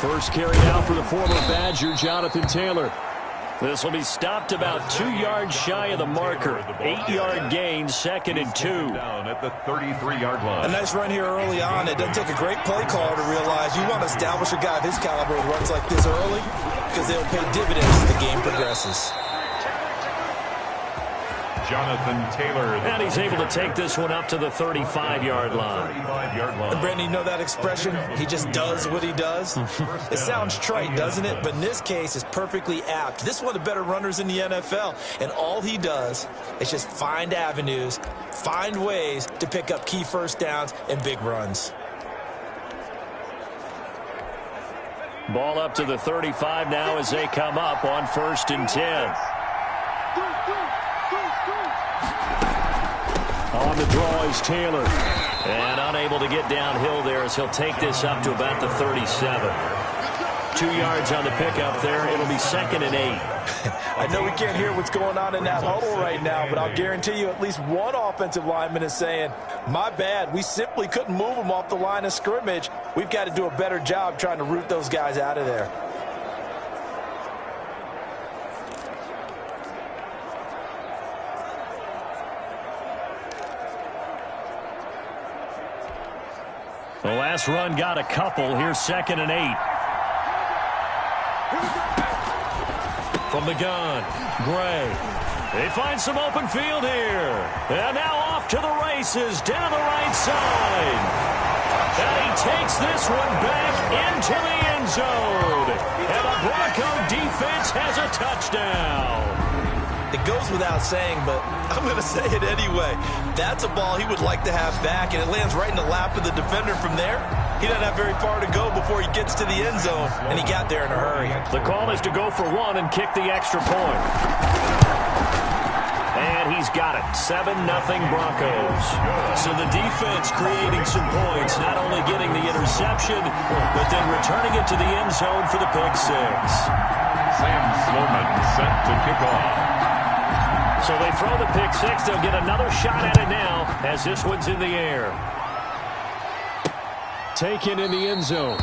First carry out for the former Badger, Jonathan Taylor. This will be stopped about 2 yards shy of the marker. 8-yard gain, 2nd and 2. Down at the 33-yard line. A nice run here early on. It doesn't take a great play caller to realize you want to establish a guy of his caliber with runs like this early because they'll pay dividends as the game progresses. Jonathan Taylor. And he's able to take this one up to the 35-yard line. And Brandon, you know that expression? He just does what he does? It sounds trite, doesn't it? But in this case, it's perfectly apt. This is one of the better runners in the NFL. And all he does is just find avenues, find ways to pick up key first downs and big runs. Ball up to the 35 now as they come up on 1st and 10. On the draw is Taylor. And unable to get downhill there as he'll take this up to about the 37. 2 yards on the pickup there. It'll be 2nd and 8. I know we can't hear what's going on in that huddle right now, but I'll guarantee you at least one offensive lineman is saying, my bad, we simply couldn't move them off the line of scrimmage. We've got to do a better job trying to root those guys out of there. The last run got a couple. Here's 2nd and 8. From the gun, Gray. They find some open field here. And now off to the races down the right side. And he takes this one back into the end zone. And the Bronco defense has a touchdown. It goes without saying, but I'm going to say it anyway. That's a ball he would like to have back, and it lands right in the lap of the defender from there. He doesn't have very far to go before he gets to the end zone, and he got there in a hurry. The call is to go for one and kick the extra point. And he's got it. 7-0 Broncos. So the defense creating some points, not only getting the interception, but then returning it to the end zone for the pick six. Sam Sloman set to kick off. So they throw the pick six. They'll get another shot at it now as this one's in the air. Taken in the end zone.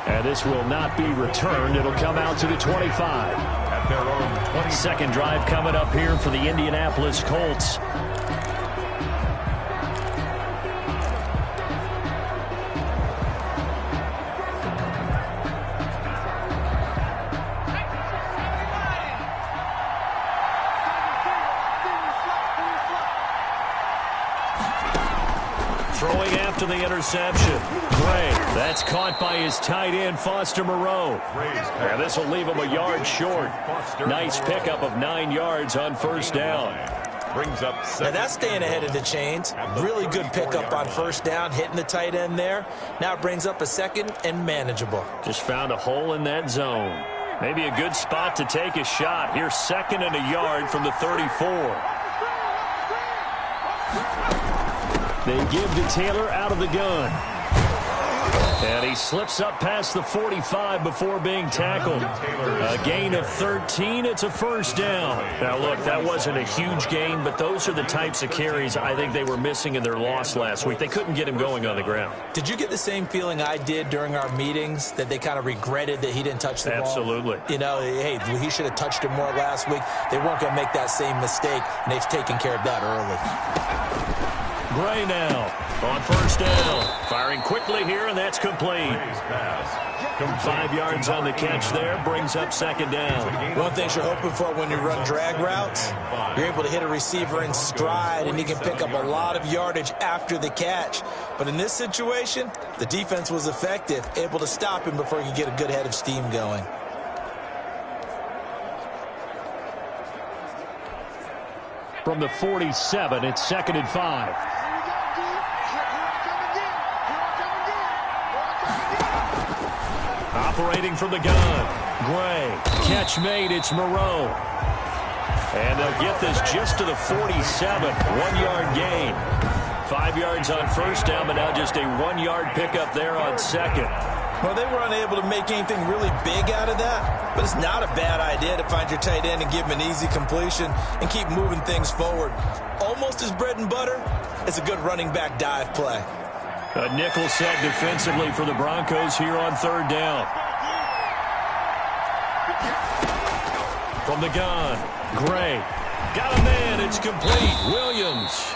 And this will not be returned. It'll come out to the 25. At their own 20. Second drive coming up here for the Indianapolis Colts. Throwing after the interception. Gray. That's caught by his tight end, Foster Moreau. And this will leave him a yard short. Nice pickup of 9 yards on 1st down. Brings up now that's staying ahead of the chains. Really good pickup on 1st down, hitting the tight end there. Now it brings up a 2nd and manageable. Just found a hole in that zone. Maybe a good spot to take a shot. Here's 2nd and a yard from the 34. They give to Taylor out of the gun. And he slips up past the 45 before being tackled. A gain of 13. It's a 1st down. Now, look, that wasn't a huge gain, but those are the types of carries I think they were missing in their loss last week. They couldn't get him going on the ground. Did you get the same feeling I did during our meetings, that they kind of regretted that he didn't touch the ball? Absolutely. You know, hey, he should have touched it more last week. They weren't going to make that same mistake, and they've taken care of that early. Gray now on 1st down. Firing quickly here, and that's complete. 5 yards on the catch there. Brings up 2nd down. One thing you're hoping for when you run drag routes, you're able to hit a receiver in stride, and he can pick up a lot of yardage after the catch. But in this situation, the defense was effective, able to stop him before he could get a good head of steam going. From the 47, it's 2nd and 5. Operating from the gun. Gray. Catch made. It's Moreau. And they'll get this just to the 47. 1-yard gain. 5 yards on 1st down, but now just a 1-yard pickup there on 2nd. Well, they were unable to make anything really big out of that, but it's not a bad idea to find your tight end and give him an easy completion and keep moving things forward. Almost his bread and butter is a good running back dive play. A nickel set defensively for the Broncos here on third down. From the gun, Gray. Got a man. It's complete. Williams.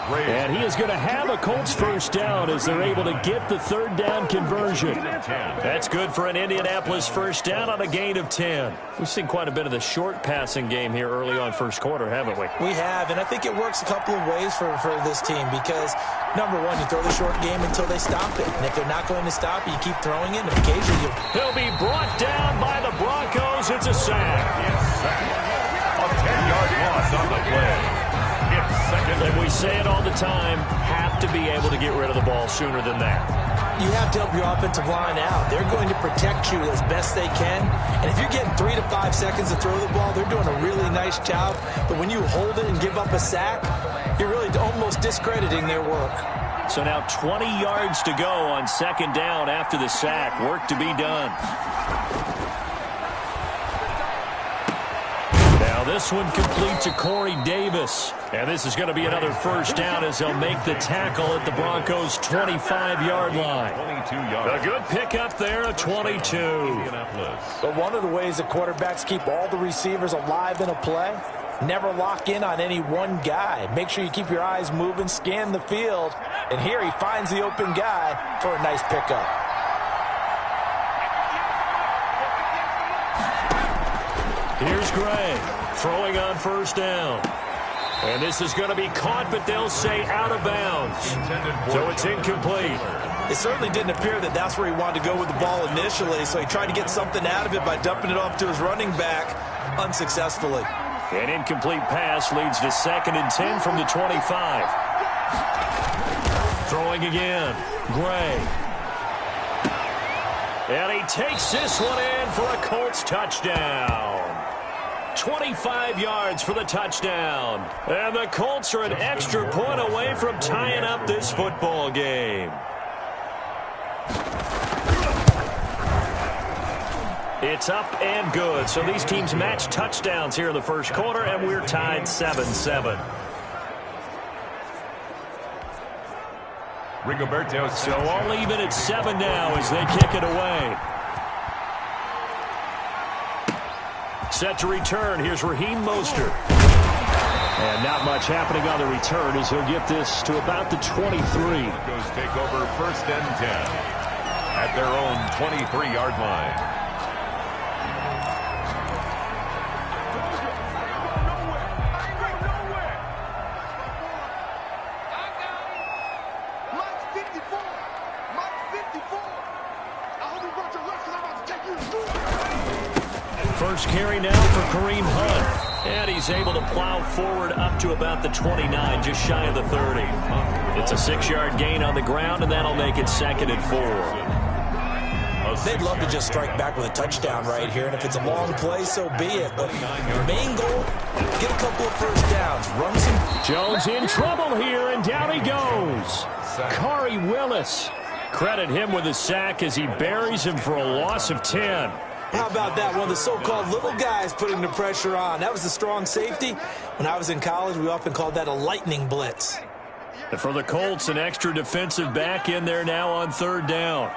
And he is going to have a Colts first down as they're able to get the third down conversion. That's good for an Indianapolis first down on a gain of 10. We've seen quite a bit of the short passing game here early on first quarter, haven't we? We have, and I think it works a couple of ways for this team because, number one, you throw the short game until they stop it. And if they're not going to stop it, you keep throwing it, and occasionally he'll be brought down by the Broncos. It's a sack. A 10-yard loss on the play. And we say it all the time, have to be able to get rid of the ball sooner than that. You have to help your offensive line out. They're going to protect you as best they can. And if you're getting 3 to 5 seconds to throw the ball, they're doing a really nice job. But when you hold it and give up a sack, you're really almost discrediting their work. So now 20 yards to go on second down after the sack. Work to be done. This one complete to Corey Davis. And this is going to be another first down as they'll make the tackle at the Broncos' 25-yard line. A good pickup there at 22. But one of the ways the quarterbacks keep all the receivers alive in a play, never lock in on any one guy. Make sure you keep your eyes moving, scan the field. And here he finds the open guy for a nice pickup. Here's Gray. Throwing on first down. And this is going to be caught, but they'll say out of bounds. So it's incomplete. It certainly didn't appear that that's where he wanted to go with the ball initially, so he tried to get something out of it by dumping it off to his running back unsuccessfully. An incomplete pass leads to 2nd and 10 from the 25. Throwing again. Gray. And he takes this one in for a Colts touchdown. 25 yards for the touchdown. And the Colts are an extra point away from tying up this football game. It's up and good. So these teams match touchdowns here in the first quarter, and we're tied 7-7. So all even at 7 now as they kick it away. Set to return. Here's Raheem Mostert. And not much happening on the return as he'll get this to about the 23. Broncos take over 1st and 10 at their own 23-yard line. First carry now for Kareem Hunt. And he's able to plow forward up to about the 29, just shy of the 30. It's a 6-yard gain on the ground, and that'll make it 2nd and 4. They'd love to just strike back with a touchdown right here, and if it's a long play, so be it. But your main goal, get a couple of first downs. Run some. Jones in trouble here, and down he goes. Khari Willis. Credit him with a sack as he buries him for a loss of 10. How about that? One of the so-called little guys putting the pressure on. That was the strong safety. When I was in college, we often called that a lightning blitz. And for the Colts, an extra defensive back in there now on third down.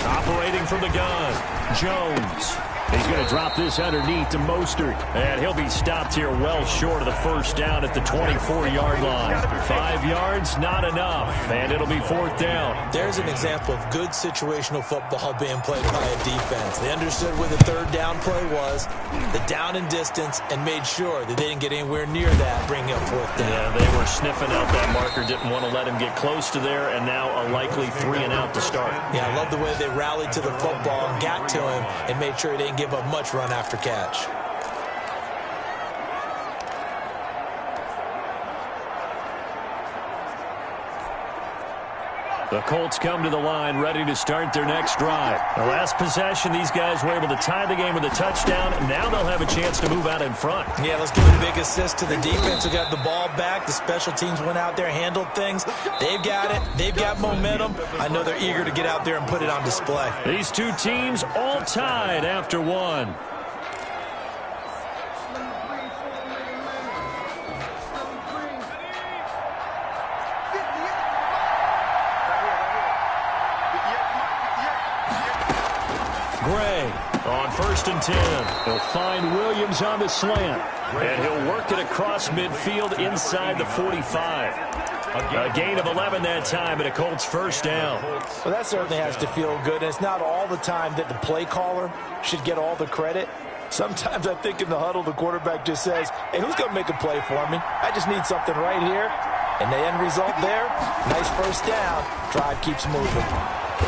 Operating from the gun, Jones. He's going to drop this underneath to Mostert. And he'll be stopped here well short of the first down at the 24-yard line. 5 yards, not enough. And it'll be 4th down. There's an example of good situational football being played by a defense. They understood where the third down play was, the down and distance, and made sure that they didn't get anywhere near that, bringing up 4th down. Yeah, they were sniffing out that marker, didn't want to let him get close to there, and now a likely 3 and out to start. Yeah, I love the way they rallied to the football and got to him and made sure he didn't give up much run after catch. The Colts come to the line ready to start their next drive. The last possession, these guys were able to tie the game with a touchdown, and now they'll have a chance to move out in front. Yeah, let's give a big assist to the defense who got the ball back. The special teams went out there, handled things. They've got it. They've got momentum. I know they're eager to get out there and put it on display. These two teams all tied after one. Gray on 1st and 10. He'll find Williams on the slant. And he'll work it across midfield inside the 45. A gain of 11 that time, and a Colts first down. Well, that certainly has to feel good. And it's not all the time that the play caller should get all the credit. Sometimes I think in the huddle, the quarterback just says, hey, who's going to make a play for me? I just need something right here. And the end result there, nice first down. Drive keeps moving.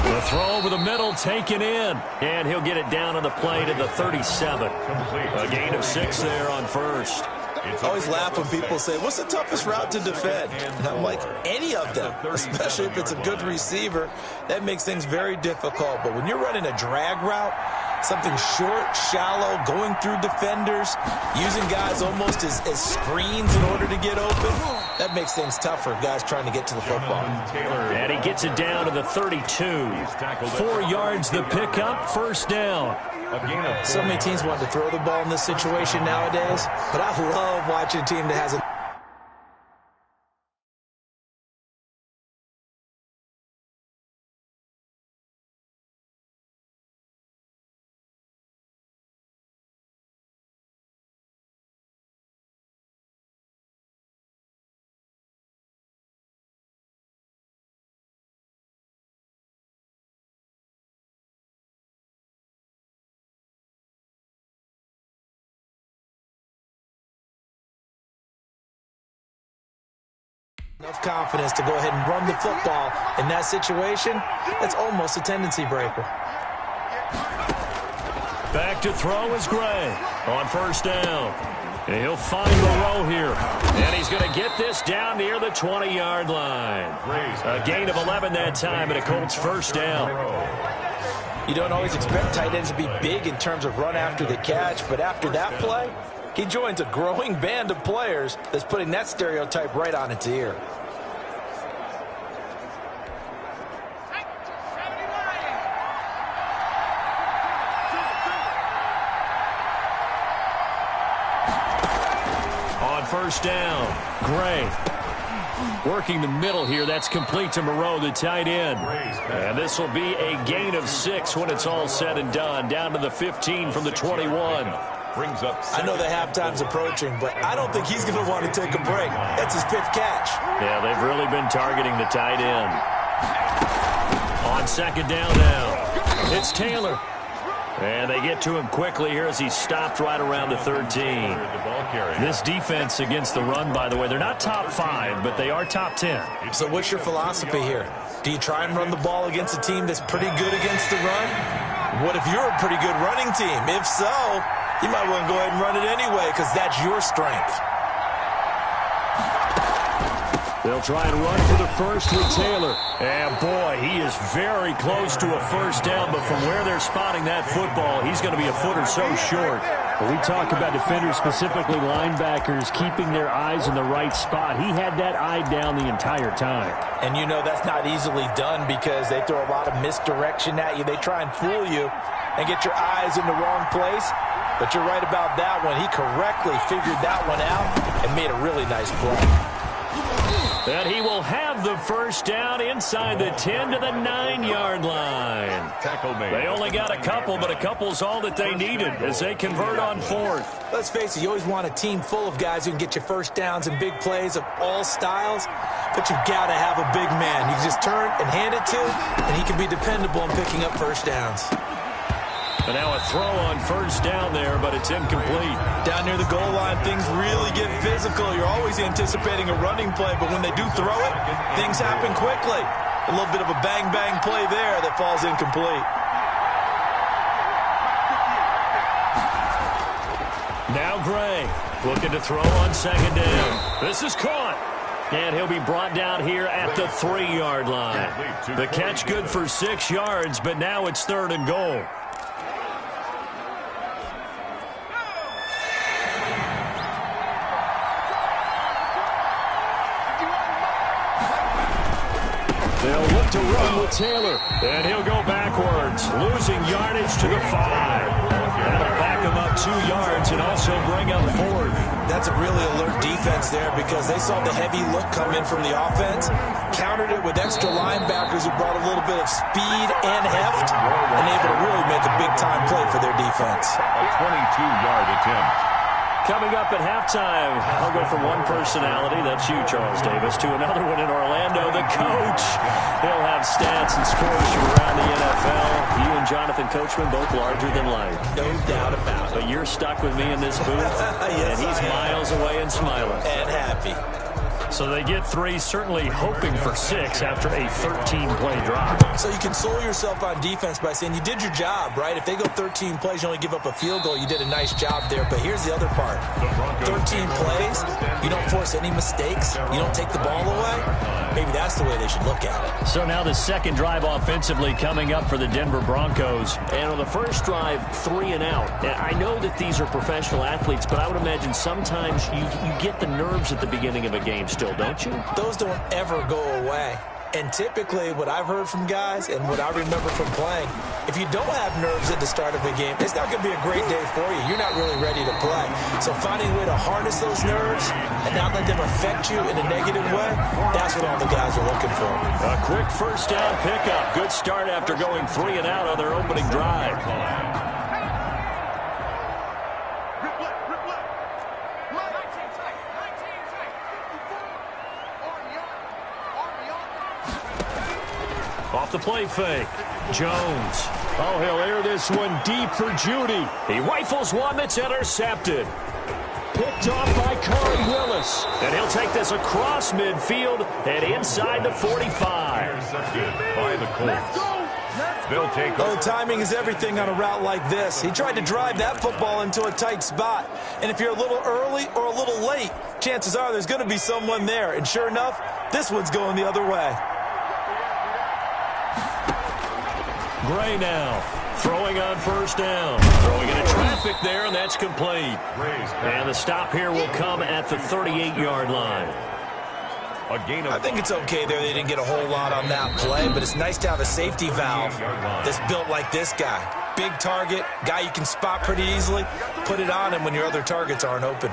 The throw over the middle, taken in. And he'll get it down on the play to the 37. A gain of 6 there on first. I always laugh when people say, what's the toughest route to defend? And I'm like, any of them, especially if it's a good receiver. That makes things very difficult. But when you're running a drag route, something short, shallow, going through defenders, using guys almost as screens in order to get open, that makes things tougher, guys trying to get to the football. And he gets it down to the 32. 4 yards the pickup, first down. So many teams want to throw the ball in this situation nowadays, but I love watching a team that has a enough confidence to go ahead and run the football in that situation. That's almost a tendency breaker. Back to throw is Gray on first down. And he'll find Moreau here. And he's going to get this down near the 20-yard line. A gain of 11 that time, and a Colts first down. You don't always expect tight ends to be big in terms of run after the catch, but after that play, he joins a growing band of players that's putting that stereotype right on its ear. On first down, Gray working the middle here. That's complete to Moreau, the tight end. And this will be a gain of 6 when it's all said and done. Down to the 15 from the 21. I know that halftime's approaching, but I don't think he's going to want to take a break. That's his 5th catch. Yeah, they've really been targeting the tight end. On second down now, it's Taylor. And they get to him quickly here as he's stopped right around the 13. This defense against the run, by the way, they're not top 5, but they are top 10. So what's your philosophy here? Do you try and run the ball against a team that's pretty good against the run? What if you're a pretty good running team? If so, you might want to go ahead and run it anyway because that's your strength. They'll try and run for the first with Taylor. And, boy, he is very close to a first down, but from where they're spotting that football, he's going to be a foot or so short. When we talk about defenders, specifically linebackers, keeping their eyes in the right spot, he had that eye down the entire time. And you know that's not easily done because they throw a lot of misdirection at you. They try and fool you and get your eyes in the wrong place. But you're right about that one. He correctly figured that one out and made a really nice play. And he will have the first down inside the 10 to the 9-yard line. They only got a couple, but a couple's all that they needed as they convert on 4th. Let's face it, you always want a team full of guys who can get you first downs and big plays of all styles, but you've got to have a big man. You can just turn and hand it to, and he can be dependable in picking up first downs. And now a throw on first down there, but it's incomplete. Down near the goal line, things really get physical. You're always anticipating a running play, but when they do throw it, things happen quickly. A little bit of a bang-bang play there that falls incomplete. Now Gray looking to throw on second down. This is caught. And he'll be brought down here at the 3-yard line. The catch good for 6 yards, but now it's 3rd and goal. They'll look to run with Taylor. And he'll go backwards, losing yardage to the 5. That'll back him up 2 yards and also bring up 4th. That's a really alert defense there because they saw the heavy look come in from the offense, countered it with extra linebackers who brought a little bit of speed and heft, and able to really make make a big-time play for their defense. A 22-yard attempt. Coming up at halftime, I'll go from one personality, that's you, Charles Davis, to another one in Orlando, the coach. He'll have stats and scores from around the NFL. You and Jonathan Coachman, both larger than life. No doubt about it. But you're stuck with me in this booth, yes, and he's miles away and smiling. And happy. So they get 3, certainly hoping for 6 after a 13-play drive. So you console yourself on defense by saying you did your job, right? If they go 13 plays, you only give up a field goal, you did a nice job there. But here's the other part. 13 plays, you don't force any mistakes, you don't take the ball away. Maybe that's the way they should look at it. So now the second drive offensively coming up for the Denver Broncos. And on the first drive, 3 and out. I know that these are professional athletes, but I would imagine sometimes you get the nerves at the beginning of a game still, don't you? Those don't ever go away. And typically what I've heard from guys and what I remember from playing, if you don't have nerves at the start of a game, it's not going to be a great day for you. You're not really ready to play. So finding a way to harness those nerves and not let them affect you in a negative way, that's what all the guys are looking for. A quick first down pickup. Good start after going 3 and out on their opening drive. Off the play fake. Jones. Oh, he'll air this one deep for Judy. He rifles one that's intercepted. Picked off by Corey Willis. And he'll take this across midfield and inside the 45. Intercepted by the Colts. They'll take over. Oh, timing is everything on a route like this. He tried to drive that football into a tight spot. And if you're a little early or a little late, chances are there's going to be someone there. And sure enough, this one's going the other way. Gray now, throwing on first down. Throwing into traffic there, and that's complete. And the stop here will come at the 38-yard line. I think it's okay there. They didn't get a whole lot on that play, but it's nice to have a safety valve that's built like this guy. Big target, guy you can spot pretty easily. Put it on him when your other targets aren't open.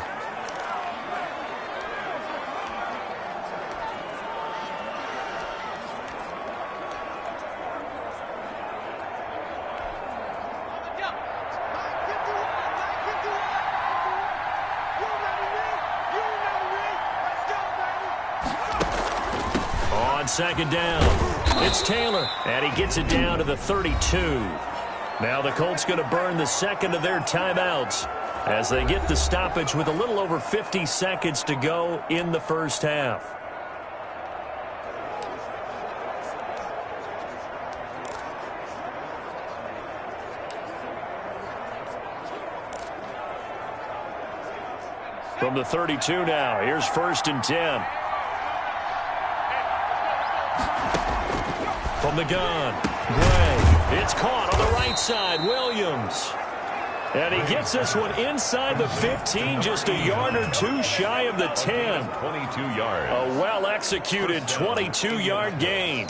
Second down. It's Taylor, and he gets it down to the 32. Now the Colts going to burn the second of their timeouts as they get the stoppage with a little over 50 seconds to go in the first half. From the 32 now, here's first and 10. From the gun, Gray. It's caught on the right side, Williams. And he gets this one inside the 15, just a yard or two shy of the 10. 22 yards. A well-executed 22-yard gain.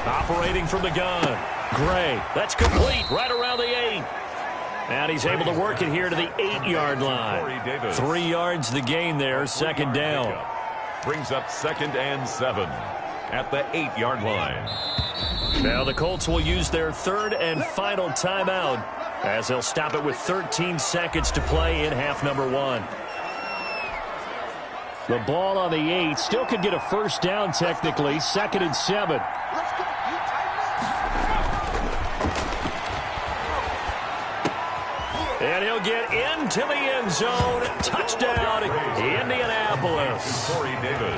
Operating from the gun, Gray. That's complete right around the 8. And he's able to work it here to the 8-yard line. 3 yards the gain there, second down. Brings up 2nd and 7 at the 8-yard line. Now the Colts will use their third and final timeout as they'll stop it with 13 seconds to play in half number 1. The ball on the 8 still could get a first down technically, 2nd and 7. And he'll get into the end zone. Touchdown, Indianapolis.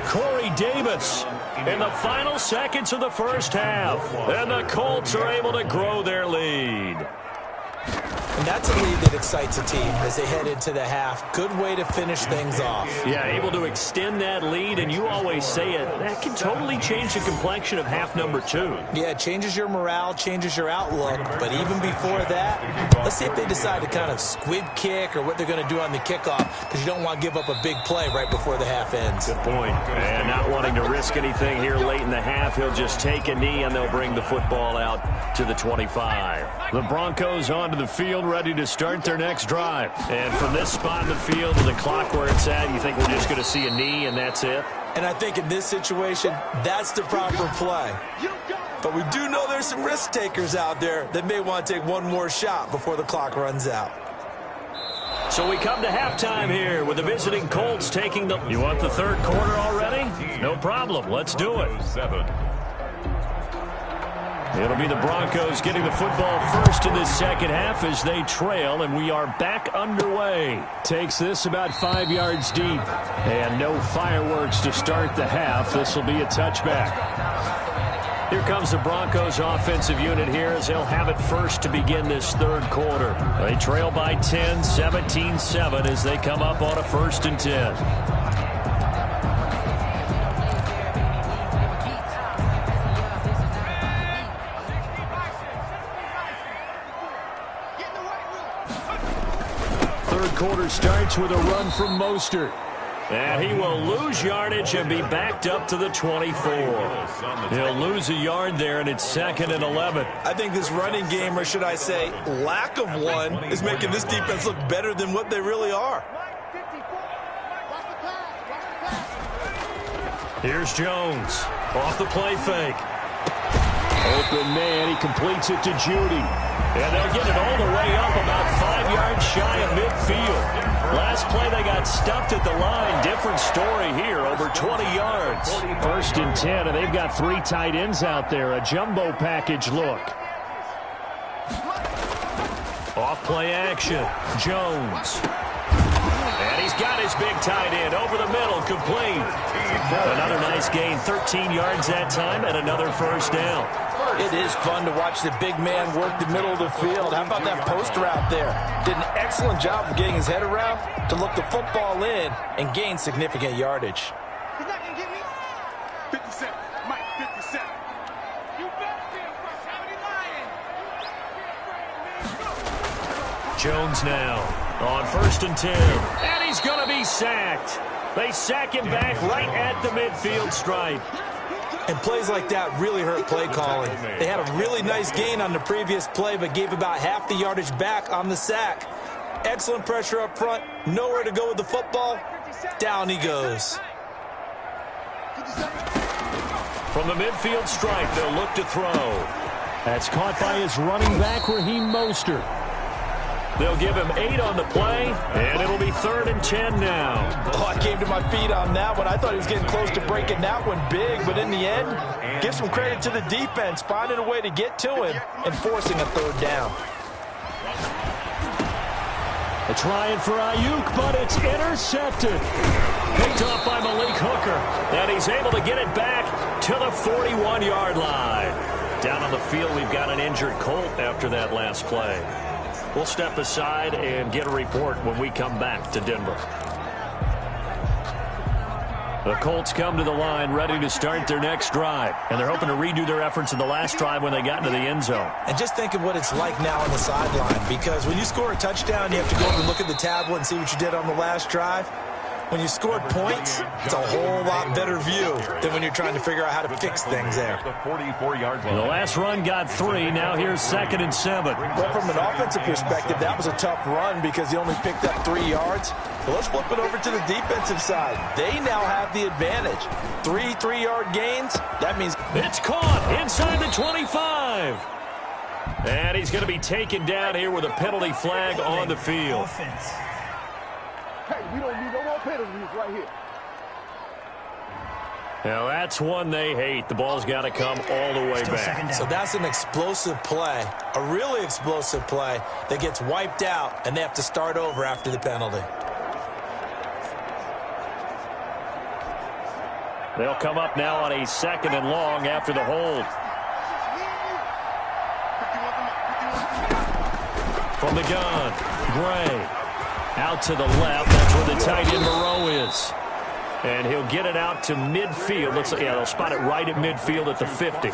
Corey Davis in the final seconds of the first half. And the Colts are able to grow their lead. And that's a lead that excites a team as they head into the half. Good way to finish things off. Yeah, able to extend that lead, and you always say it, that can totally change the complexion of half number 2. Yeah, it changes your morale, changes your outlook. But even before that, let's see if they decide to kind of squib kick or what they're going to do on the kickoff, because you don't want to give up a big play right before the half ends. Good point. And not wanting to risk anything here late in the half, he'll just take a knee, and they'll bring the football out to the 25. The Broncos onto the field ready to start their next drive. And from this spot in the field to the clock where it's at, you think we're just going to see a knee and that's it? And I think in this situation, that's the proper play. But we do know there's some risk takers out there that may want to take one more shot before the clock runs out. So we come to halftime here with the visiting Colts taking the... You want the third quarter already? No problem. Let's do it. It'll be the Broncos getting the football first in this second half as they trail, and we are back underway. Takes this about 5 yards deep, and no fireworks to start the half. This will be a touchback. Here comes the Broncos offensive unit here as they'll have it first to begin this third quarter. They trail by 10, 17-7 as they come up on a 1st and 10. Third quarter starts with a run from Mostert. And he will lose yardage and be backed up to the 24. He'll lose a yard there, and it's 2nd and 11. I think this running game, or should I say lack of one, is making this defense look better than what they really are. Here's Jones. Off the play fake. Open man. He completes it to Judy. And they'll get it all the way up about 5 yards shy of midfield. Last play, they got stuffed at the line. Different story here, over 20 yards. 1st and 10, and they've got 3 tight ends out there. A jumbo package look. Off-play action. Jones. And he's got his big tight end over the middle, complete. Another nice gain, 13 yards that time, and another 1st down. It is fun to watch the big man work the middle of the field. How about that post route there? Did an excellent job of getting his head around to look the football in and gain significant yardage. He's not going to get me. 57. Mike, 57. You better be afraid. How many lions? Jones now on 1st and 10. And he's going to be sacked. They sack him back right at the midfield stripe. And plays like that really hurt play calling. They had a really nice gain on the previous play, but gave about half the yardage back on the sack. Excellent pressure up front. Nowhere to go with the football. Down he goes. From the midfield stripe, they'll look to throw. That's caught by his running back, Raheem Mostert. They'll give him 8 on the play, and it'll be 3rd and 10 now. Oh, I came to my feet on that one. I thought he was getting close to breaking that one big, but in the end, give some credit to the defense, finding a way to get to him and forcing a 3rd down. They're trying for Ayuk, but it's intercepted. Picked off by Malik Hooker, and he's able to get it back to the 41-yard line. Down on the field, we've got an injured Colt after that last play. We'll step aside and get a report when we come back to Denver. The Colts come to the line ready to start their next drive, and they're hoping to redo their efforts in the last drive when they got into the end zone. And just think of what it's like now on the sideline, because when you score a touchdown, you have to go over and look at the tablet and see what you did on the last drive. When you scored points, it's a whole lot better view than when you're trying to figure out how to fix things there. The last run got 3. Now here's 2nd and 7. Well, from an offensive perspective, that was a tough run because he only picked up 3 yards. But let's flip it over to the defensive side. They now have the advantage. 3 3-yard gains. That means it's caught inside the 25. And he's going to be taken down here with a penalty flag on the field. Hey, we don't need no more penalties right here. Now that's one they hate. The ball's got to come all the way back. So that's an explosive play, a really explosive play that gets wiped out, and they have to start over after the penalty. They'll come up now on a 2nd and long after the hold. From the gun, Gray. Out to the left. That's where the tight end Moreau is. And he'll get it out to midfield. They'll spot it right at midfield at the 50.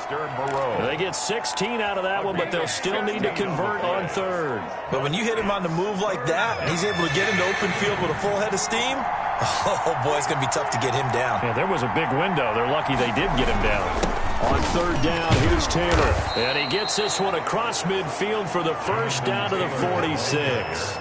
They get 16 out of that one, but they'll still need to convert on 3rd. But when you hit him on the move like that, he's able to get into open field with a full head of steam. Oh, boy, it's going to be tough to get him down. Yeah, there was a big window. They're lucky they did get him down. On third down, here's Taylor. And he gets this one across midfield for the first down to the 46.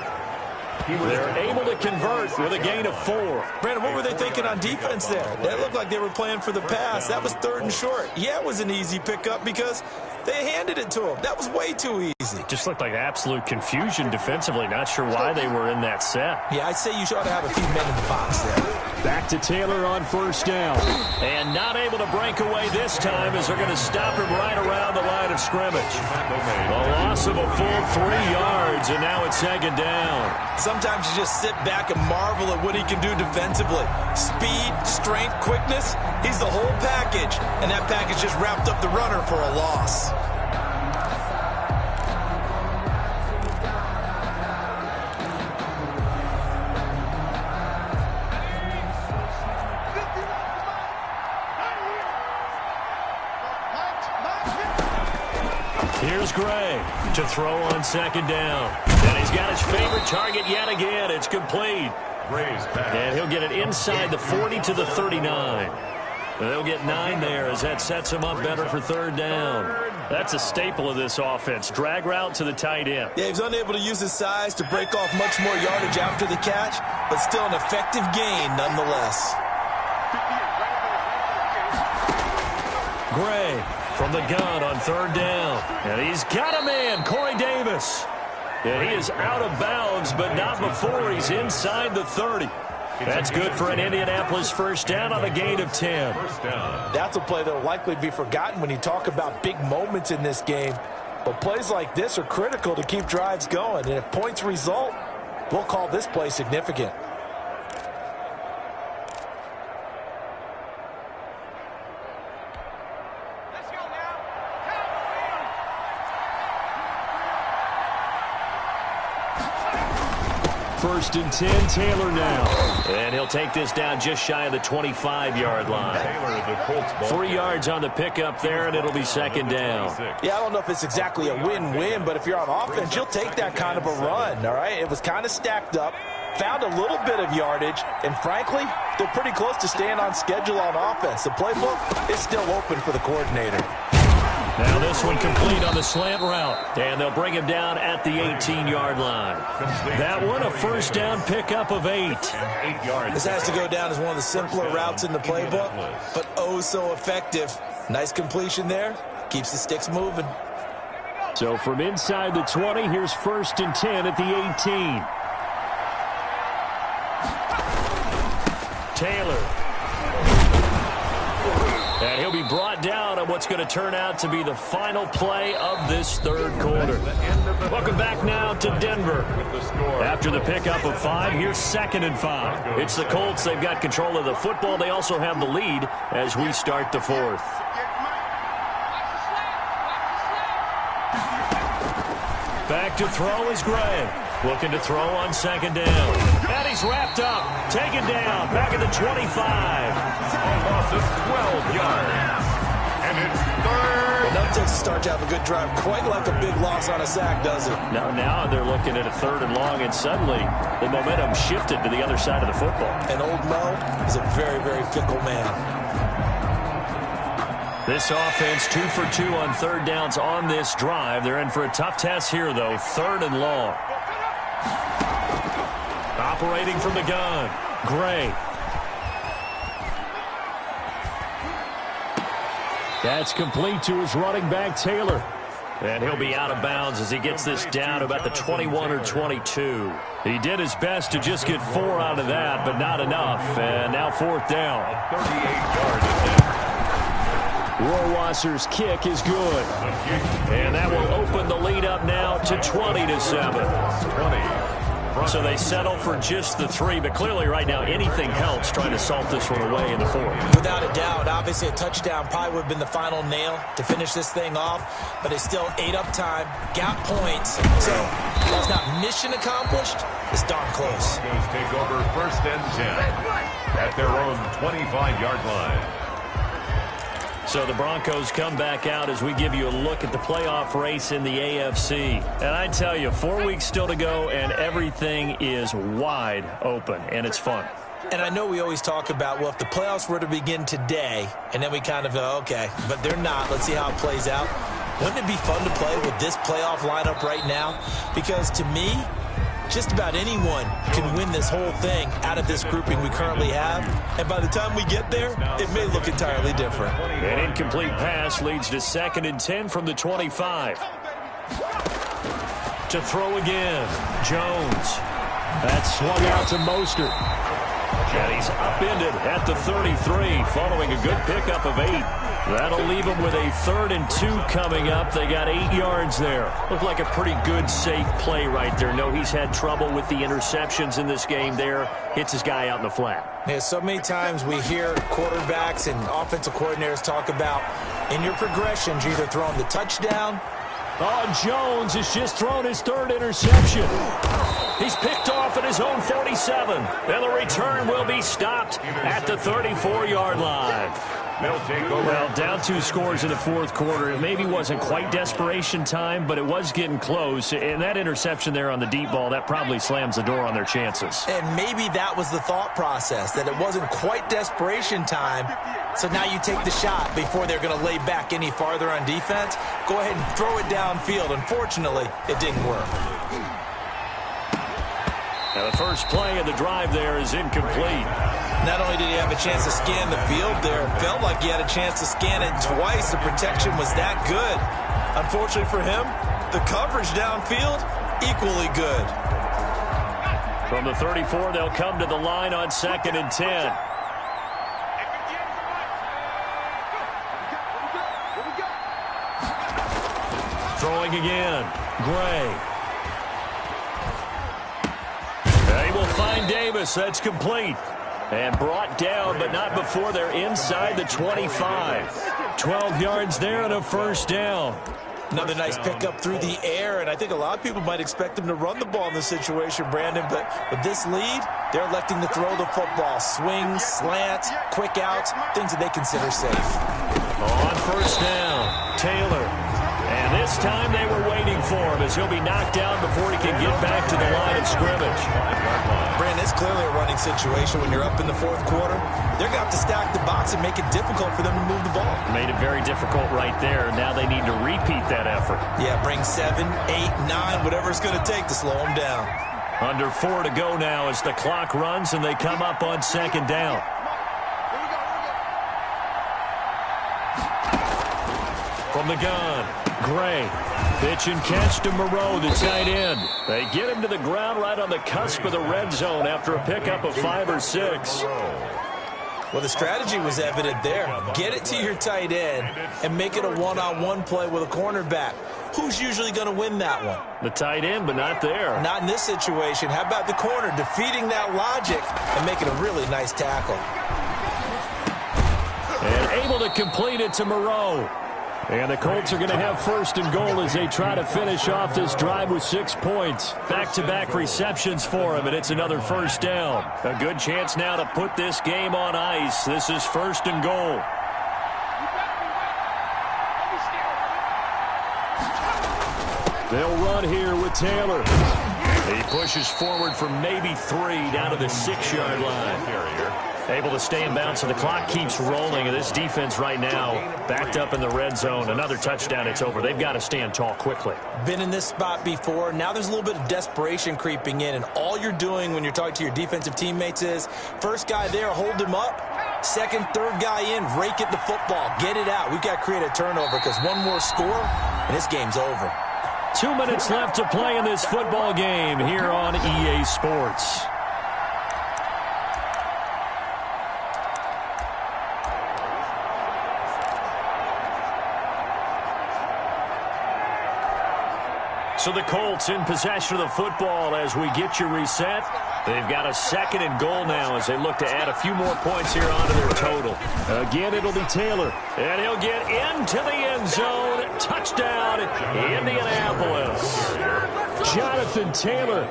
They're able to convert with a gain of 4. Brandon, what were they thinking on defense there? They looked like they were playing for the pass. That was third and short. Yeah, it was an easy pickup because they handed it to him. That was way too easy. Just looked like absolute confusion defensively. Not sure why they were in that set. Yeah, I'd say you ought to have a few men in the box there. Back to Taylor on first down. And not able to break away this time as they're going to stop him right around the line of scrimmage. A loss of a full 3 yards, and now it's second down. Sometimes you just sit back and marvel at what he can do defensively. Speed, strength, quickness, he's the whole package. And that package just wrapped up the runner for a loss. Here's Gray to throw on second down. And he's got his favorite target yet again. It's complete. And he'll get it inside the 40 to the 39. They'll get 9 there as that sets him up better for third down. That's a staple of this offense. Drag route to the tight end. Yeah, he was unable to use his size to break off much more yardage after the catch, but still an effective gain nonetheless. Gray from the gun on third down. And he's got a man, Corey Davis. And he is out of bounds, but not before he's inside the 30. That's good for an Indianapolis first down on a gain of 10. That's a play that will likely be forgotten when you talk about big moments in this game. But plays like this are critical to keep drives going. And if points result, we'll call this play significant. First and 10, Taylor now. And he'll take this down just shy of the 25-yard line. 3 yards on the pickup there, and it'll be second down. Yeah, I don't know if it's exactly a win-win, but if you're on offense, you'll take that kind of a run, all right? It was kind of stacked up, found a little bit of yardage, and frankly, they're pretty close to staying on schedule on offense. The playbook is still open for the coordinator. Now this one complete on the slant route, and they'll bring him down at the 18-yard line. That one a first down pickup of 8. This has to go down as one of the simpler routes in the playbook, but oh so effective. Nice completion there. Keeps the sticks moving. So from inside the 20, here's first and 10 at the 18. Taylor. And he'll be brought down on what's going to turn out to be the final play of this third quarter. Welcome back now to Denver. After the pickup of 5, here's second and 5. It's the Colts. They've got control of the football. They also have the lead as we start the fourth. Back to throw is Gray. Looking to throw on second down. And he's wrapped up. Taken down. Back at the 25. A loss of 12 yards. And it's third. Well, that takes a start to have a good drive. Quite like a big loss on a sack, does it? Now they're looking at a third and long, and suddenly the momentum shifted to the other side of the football. And old Mo is a very, very fickle man. This offense 2 for 2 on third downs on this drive. They're in for a tough test here, though. Third and long. Operating from the gun, Gray. That's complete to his running back, Taylor. And he'll be out of bounds as he gets this down to about the 21 or 22. He did his best to just get 4 out of that, but not enough. And now fourth down. 38-yard attempt. Rohrwasser's kick is good. And that will open the lead up now to 20-7. So they settle for just the 3, but clearly right now anything helps trying to salt this one away in the fourth. Without a doubt, obviously a touchdown probably would have been the final nail to finish this thing off, but it's still ate up time, got points, so that's not mission accomplished, it's darn close. Broncos take over first and 10 at their own 25-yard line. So the Broncos come back out as we give you a look at the playoff race in the AFC. And I tell you, 4 weeks still to go, and everything is wide open, and it's fun. And I know we always talk about, well, if the playoffs were to begin today, and then we kind of go, okay, but they're not. Let's see how it plays out. Wouldn't it be fun to play with this playoff lineup right now? Because to me, just about anyone can win this whole thing out of this grouping we currently have. And by the time we get there, it may look entirely different. An incomplete pass leads to 2nd and 10 from the 25. To throw again, Jones. That's swung out to Mostert. And he's upended at the 33 following a good pickup of 8. That'll leave them with a 3rd and 2 coming up. They got 8 yards there. Looked like a pretty good, safe play right there. No, he's had trouble with the interceptions in this game there. Hits his guy out in the flat. Yeah, so many times we hear quarterbacks and offensive coordinators talk about in your progressions, you're either throwing the touchdown. Oh, Jones has just thrown his 3rd interception. He's picked off at his own 47. And the return will be stopped at the 34-yard line. They'll take over. Well, down 2 scores in the 4th quarter. It maybe wasn't quite desperation time, but it was getting close. And that interception there on the deep ball, that probably slams the door on their chances. And maybe that was the thought process, that it wasn't quite desperation time. So now you take the shot before they're going to lay back any farther on defense. Go ahead and throw it downfield. Unfortunately, it didn't work. Now the first play of the drive there is incomplete. Not only did he have a chance to scan the field there, it felt like he had a chance to scan it twice. The protection was that good. Unfortunately for him, the coverage downfield, equally good. From the 34, they'll come to the line on 2nd and 10. Throwing again, Gray. They will find Davis. That's complete. And brought down, but not before they're inside the 25. 12 yards there and a 1st down. Another nice pickup through the air, and I think a lot of people might expect him to run the ball in this situation, Brandon, but with this lead, they're electing to throw the football. Swings, slants, quick outs, things that they consider safe. On 1st down, Taylor. And this time they were waiting for him as he'll be knocked down before he can get back to the line of scrimmage. Brandon, it's clearly a running situation when you're up in the 4th quarter. They're going to have to stack the box and make it difficult for them to move the ball. Made it very difficult right there. Now they need to repeat that effort. Yeah, bring 7, 8, 9, whatever it's going to take to slow them down. Under 4 to go now as the clock runs and they come up on 2nd down. From the gun, Gray. Pitch and catch to Moreau, the tight end. They get him to the ground right on the cusp of the red zone after a pickup of 5 or 6. Well, the strategy was evident there. Get it to your tight end and make it a one-on-one play with a cornerback. Who's usually going to win that one? The tight end, but not there. Not in this situation. How about the corner defeating that logic and making a really nice tackle? And able to complete it to Moreau. And the Colts are going to have 1st and goal as they try to finish off this drive with 6 points. Back-to-back receptions for him, and it's another 1st down. A good chance now to put this game on ice. This is 1st and goal. They'll run here with Taylor. He pushes forward for maybe 3 down to the 6-yard line. Able to stay in bounds, so the clock keeps rolling. And this defense right now backed up in the red zone. Another touchdown, it's over. They've got to stand tall quickly. Been in this spot before. Now there's a little bit of desperation creeping in. And all you're doing when you're talking to your defensive teammates is, first guy there, hold him up. 2nd, 3rd guy in, rake at the football. Get it out. We've got to create a turnover because one more score, and this game's over. 2 minutes left to play in this football game here on EA Sports. So the Colts in possession of the football as we get you reset. They've got a 2nd and goal now as they look to add a few more points here onto their total. Again, it'll be Taylor. And he'll get into the end zone. Touchdown, Indianapolis. Jonathan Taylor,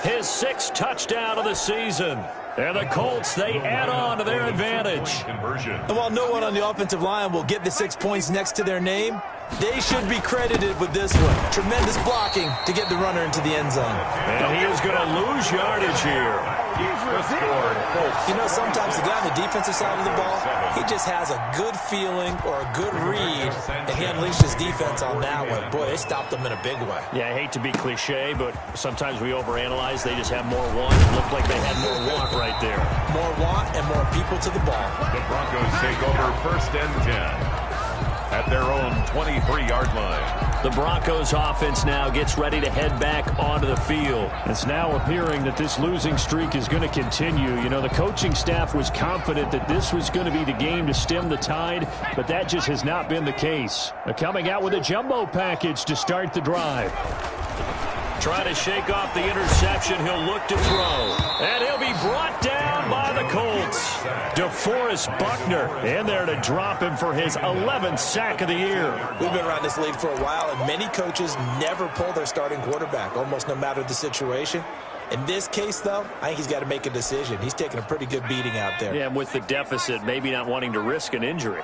his 6th touchdown of the season. And the Colts, they add on to their advantage. And while no one on the offensive line will get the 6 points next to their name, they should be credited with this one. Tremendous blocking to get the runner into the end zone. And he is going to lose yardage here. You know, sometimes the guy on the defensive side of the ball, he just has a good feeling or a good read, and he unleashed his defense on that one. Boy, they stopped him in a big way. Yeah, I hate to be cliche, but sometimes we overanalyze. They just have more want. It looked like they had more want right there. More want and more people to the ball. The Broncos take over 1st and 10 at their own 23-yard line. The Broncos offense now gets ready to head back onto the field. It's now appearing that this losing streak is going to continue. You know, the coaching staff was confident that this was going to be the game to stem the tide, but that just has not been the case. They're coming out with a jumbo package to start the drive. Trying to shake off the interception. He'll look to throw. And he'll be brought down by the Colts. DeForest Buckner in there to drop him for his 11th sack of the year. We've been around this league for a while, and many coaches never pull their starting quarterback, almost no matter the situation. In this case, though, I think he's got to make a decision. He's taking a pretty good beating out there. Yeah, with the deficit, maybe not wanting to risk an injury.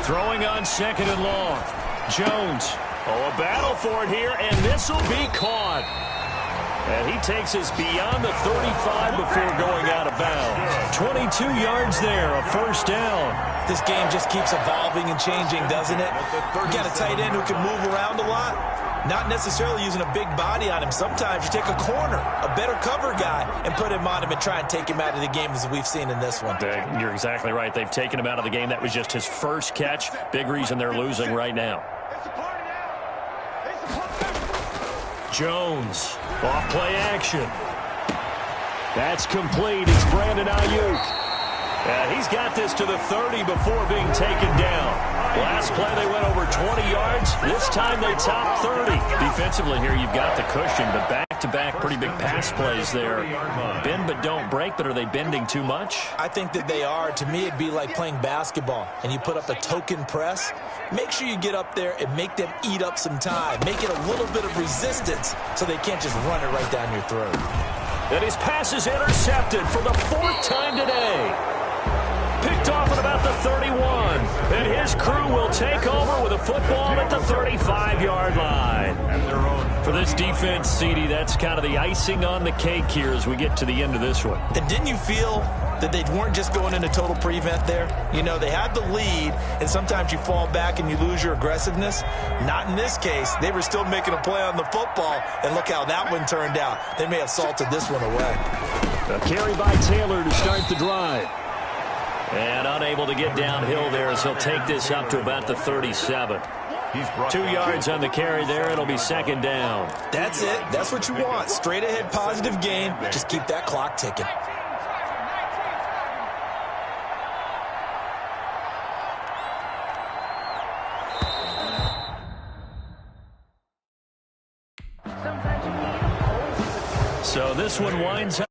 Throwing on 2nd and long. Jones. Oh, a battle for it here, and this will be caught. And he takes us beyond the 35 before going out of bounds. 22 yards there, a 1st down. This game just keeps evolving and changing, doesn't it? You got a tight end who can move around a lot. Not necessarily using a big body on him. Sometimes you take a corner, a better cover guy, and put him on him and try and take him out of the game as we've seen in this one. You're exactly right. They've taken him out of the game. That was just his first catch. Big reason they're losing right now. Jones, off play action. That's complete. It's Brandon Ayuk. And he's got this to the 30 before being taken down. Last play they went over 20 yards. This time they top 30. Defensively here you've got the cushion, but back-to-back pretty big pass plays there. Bend but don't break, but are they bending too much? I think that they are. To me, it'd be like playing basketball, and you put up a token press. Make sure you get up there and make them eat up some time. Make it a little bit of resistance so they can't just run it right down your throat. And his pass is intercepted for the 4th time today. Picked off at about the 31. And his crew will take over with a football at the 35-yard line. For this defense, CD, that's kind of the icing on the cake here as we get to the end of this one. And didn't you feel that they weren't just going into total prevent there? You know, they had the lead, and sometimes you fall back and you lose your aggressiveness. Not in this case. They were still making a play on the football, and look how that one turned out. They may have salted this one away. A carry by Taylor to start the drive. And unable to get downhill there as he'll take this up to about the 37. 2 yards on the carry there. It'll be 2nd down. That's it. That's what you want. Straight ahead positive gain. Just keep that clock ticking. So this one winds up.